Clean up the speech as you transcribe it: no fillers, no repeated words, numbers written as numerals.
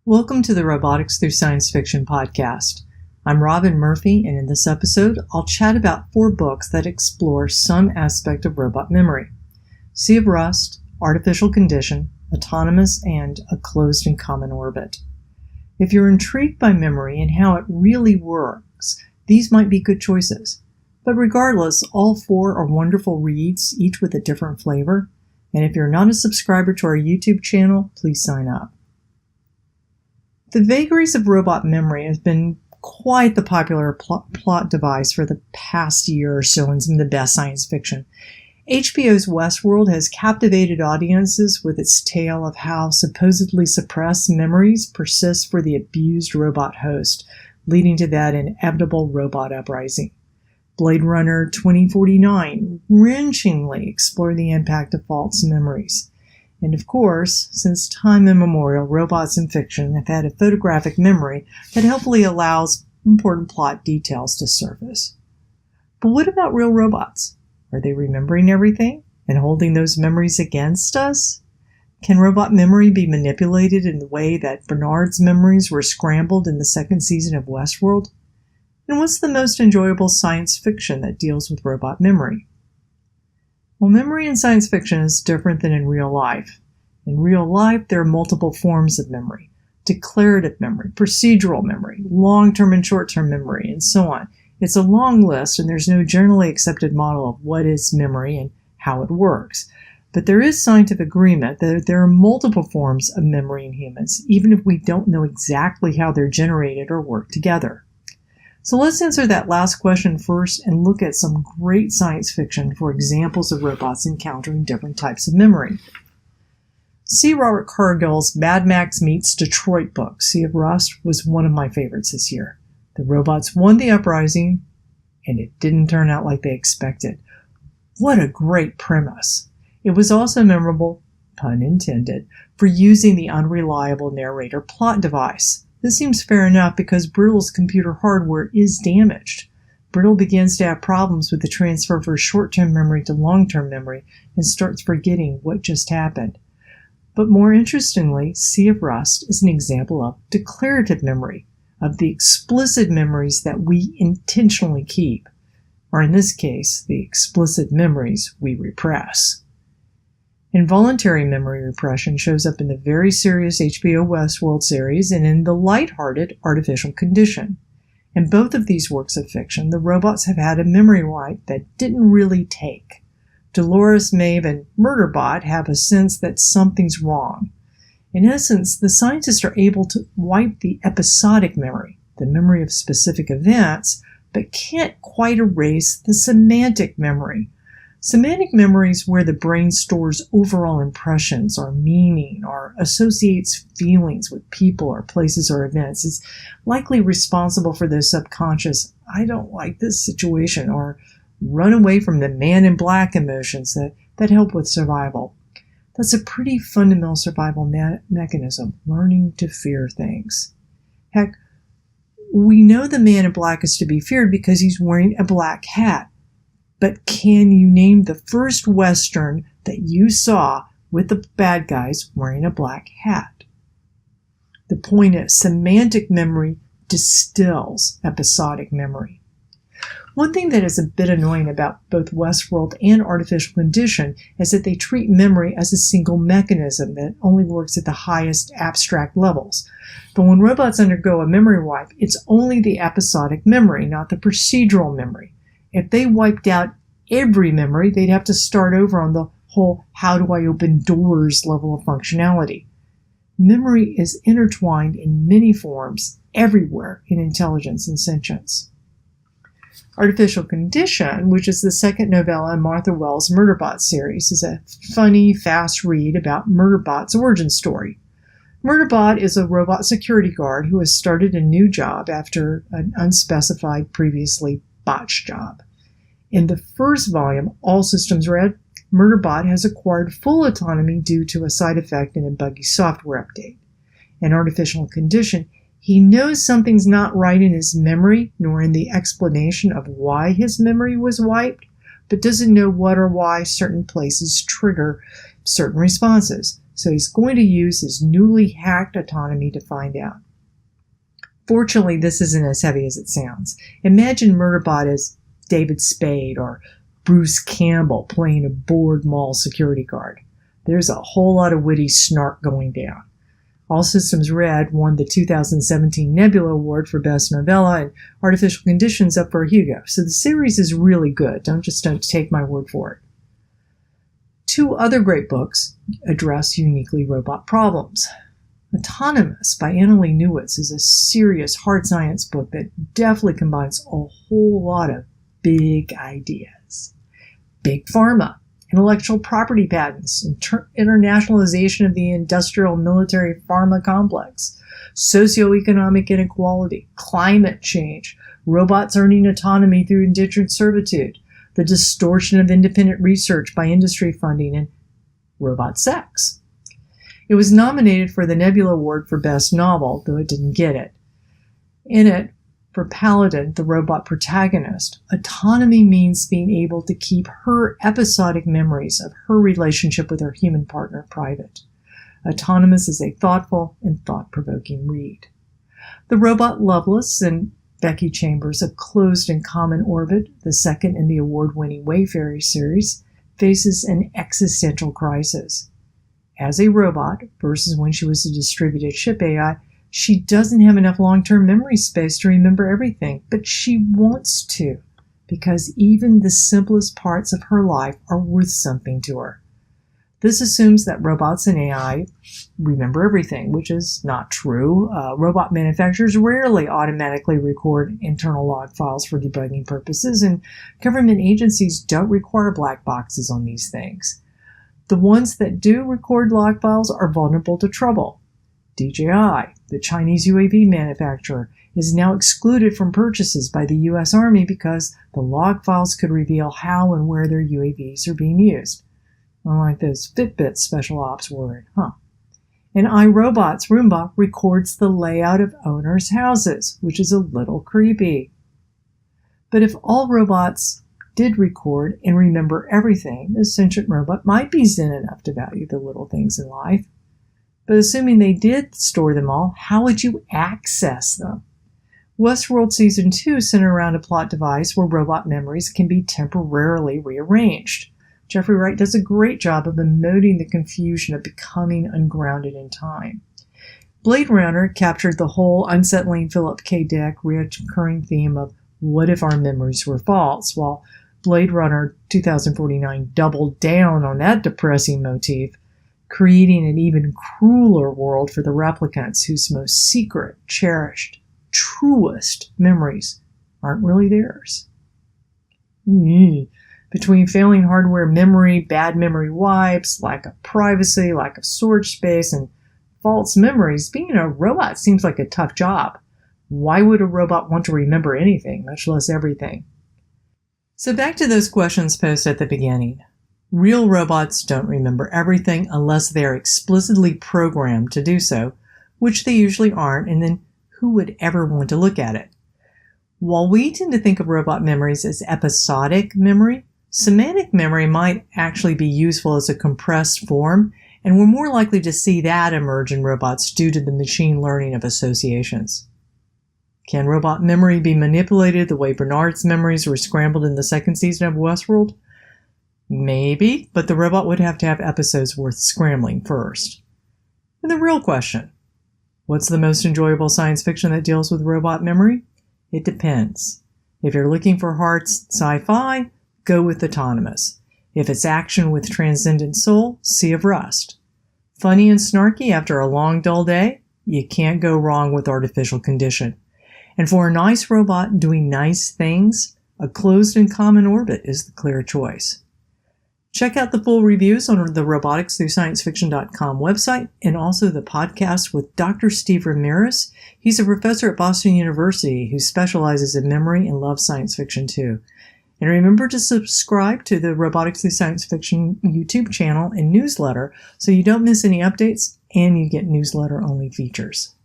Welcome to the Robotics Through Science Fiction podcast. I'm Robin Murphy, and in this episode, I'll chat about 4 books that explore some aspect of robot memory: Sea of Rust, Artificial Condition, Autonomous, and A Closed and Common Orbit. If you're intrigued by memory and how it really works, these might be good choices. But regardless, all 4 are wonderful reads, each with a different flavor. And if you're not a subscriber to our YouTube channel, please sign up. The vagaries of robot memory have been quite the popular plot device for the past year or so in some of the best science fiction. HBO's Westworld has captivated audiences with its tale of how supposedly suppressed memories persist for the abused robot host, leading to that inevitable robot uprising. Blade Runner 2049 wrenchingly explored the impact of false memories. And of course, since time immemorial, robots in fiction have had a photographic memory that hopefully allows important plot details to surface. But what about real robots? Are they remembering everything and holding those memories against us? Can robot memory be manipulated in the way that Bernard's memories were scrambled in the 2nd season of Westworld? And what's the most enjoyable science fiction that deals with robot memory? Well, memory in science fiction is different than in real life. In real life, there are multiple forms of memory: declarative memory, procedural memory, long-term and short-term memory, and so on. It's a long list, and there's no generally accepted model of what is memory and how it works. But there is scientific agreement that there are multiple forms of memory in humans, even if we don't know exactly how they're generated or work together. So let's answer that last question first and look at some great science fiction for examples of robots encountering different types of memory. C. Robert Cargill's Mad Max Meets Detroit book, Sea of Rust, was one of my favorites this year. The robots won the uprising, and it didn't turn out like they expected. What a great premise. It was also memorable, pun intended, for using the unreliable narrator plot device. This seems fair enough because Brittle's computer hardware is damaged. Brittle begins to have problems with the transfer from short-term memory to long-term memory and starts forgetting what just happened. But more interestingly, Sea of Rust is an example of declarative memory, of the explicit memories that we intentionally keep, or in this case, the explicit memories we repress. Involuntary memory repression shows up in the very serious HBO Westworld series and in the lighthearted Artificial Condition. In both of these works of fiction, the robots have had a memory wipe that didn't really take. Dolores, Maeve, and Murderbot have a sense that something's wrong. In essence, the scientists are able to wipe the episodic memory, the memory of specific events, but can't quite erase the semantic memory. Semantic memory is where the brain stores overall impressions or meaning or associates feelings with people or places or events. It's likely responsible for those subconscious, I don't like this situation, or run away from the man in black emotions that help with survival. That's a pretty fundamental survival mechanism, learning to fear things. Heck, we know the man in black is to be feared because he's wearing a black hat. But can you name the first Western that you saw with the bad guys wearing a black hat? The point is, semantic memory distills episodic memory. One thing that is a bit annoying about both Westworld and Artificial Condition is that they treat memory as a single mechanism that only works at the highest abstract levels. But when robots undergo a memory wipe, it's only the episodic memory, not the procedural memory. If they wiped out every memory, they'd have to start over on the whole how do I open doors level of functionality. Memory is intertwined in many forms everywhere in intelligence and sentience. Artificial Condition, which is the second novella in Martha Wells' Murderbot series, is a funny, fast read about Murderbot's origin story. Murderbot is a robot security guard who has started a new job after an unspecified, previously botched job. In the first volume, All Systems Red, Murderbot has acquired full autonomy due to a side effect in a buggy software update. In Artificial Condition, he knows something's not right in his memory, nor in the explanation of why his memory was wiped, but doesn't know what or why certain places trigger certain responses. So he's going to use his newly hacked autonomy to find out. Fortunately, this isn't as heavy as it sounds. Imagine Murderbot as David Spade or Bruce Campbell playing a bored mall security guard. There's a whole lot of witty snark going down. All Systems Red won the 2017 Nebula Award for Best Novella, and Artificial Conditions up for a Hugo. So the series is really good. Don't take my word for it. Two other great books address uniquely robot problems. Autonomous by Annalee Newitz is a serious hard science book that definitely combines a whole lot of big ideas. Big Pharma, intellectual property patents, internationalization of the industrial military pharma complex, socioeconomic inequality, climate change, robots earning autonomy through indentured servitude, the distortion of independent research by industry funding, and robot sex. It was nominated for the Nebula Award for Best Novel, though it didn't get it. In it, for Paladin, the robot protagonist, autonomy means being able to keep her episodic memories of her relationship with her human partner private. Autonomous is a thoughtful and thought-provoking read. The robot Loveless and Becky Chambers of Closed and Common Orbit, the second in the award-winning Wayfarer series, faces an existential crisis. As a robot, versus when she was a distributed ship AI, she doesn't have enough long-term memory space to remember everything, but she wants to, because even the simplest parts of her life are worth something to her. This assumes that robots and AI remember everything, which is not true. Robot manufacturers rarely automatically record internal log files for debugging purposes, and government agencies don't require black boxes on these things. The ones that do record log files are vulnerable to trouble. DJI, the Chinese UAV manufacturer, is now excluded from purchases by the U.S. Army because the log files could reveal how and where their UAVs are being used. Unlike those Fitbit special ops were, And iRobot's Roomba records the layout of owners' houses, which is a little creepy. But if all robots did record and remember everything, the sentient robot might be zen enough to value the little things in life. But assuming they did store them all, how would you access them? Westworld Season 2 centered around a plot device where robot memories can be temporarily rearranged. Jeffrey Wright does a great job of emoting the confusion of becoming ungrounded in time. Blade Runner captured the whole unsettling Philip K. Dick recurring theme of what if our memories were false, while Blade Runner 2049 doubled down on that depressing motif, creating an even crueler world for the replicants whose most secret, cherished, truest memories aren't really theirs. Between failing hardware memory, bad memory wipes, lack of privacy, lack of storage space, and false memories, being a robot seems like a tough job. Why would a robot want to remember anything, much less everything? So back to those questions posed at the beginning. Real robots don't remember everything unless they are explicitly programmed to do so, which they usually aren't, and then who would ever want to look at it? While we tend to think of robot memories as episodic memory, semantic memory might actually be useful as a compressed form, and we're more likely to see that emerge in robots due to the machine learning of associations. Can robot memory be manipulated the way Bernard's memories were scrambled in the second season of Westworld? Maybe, but the robot would have to have episodes worth scrambling first. And the real question, what's the most enjoyable science fiction that deals with robot memory? It depends. If you're looking for hard sci-fi, go with Autonomous. If it's action with transcendent soul, Sea of Rust. Funny and snarky after a long, dull day? You can't go wrong with Artificial Condition. And for a nice robot doing nice things, A Closed and Common Orbit is the clear choice. Check out the full reviews on the roboticsthroughsciencefiction.com website and also the podcast with Dr. Steve Ramirez. He's a professor at Boston University who specializes in memory and loves science fiction too. And remember to subscribe to the Robotics Through Science Fiction YouTube channel and newsletter so you don't miss any updates and you get newsletter-only features.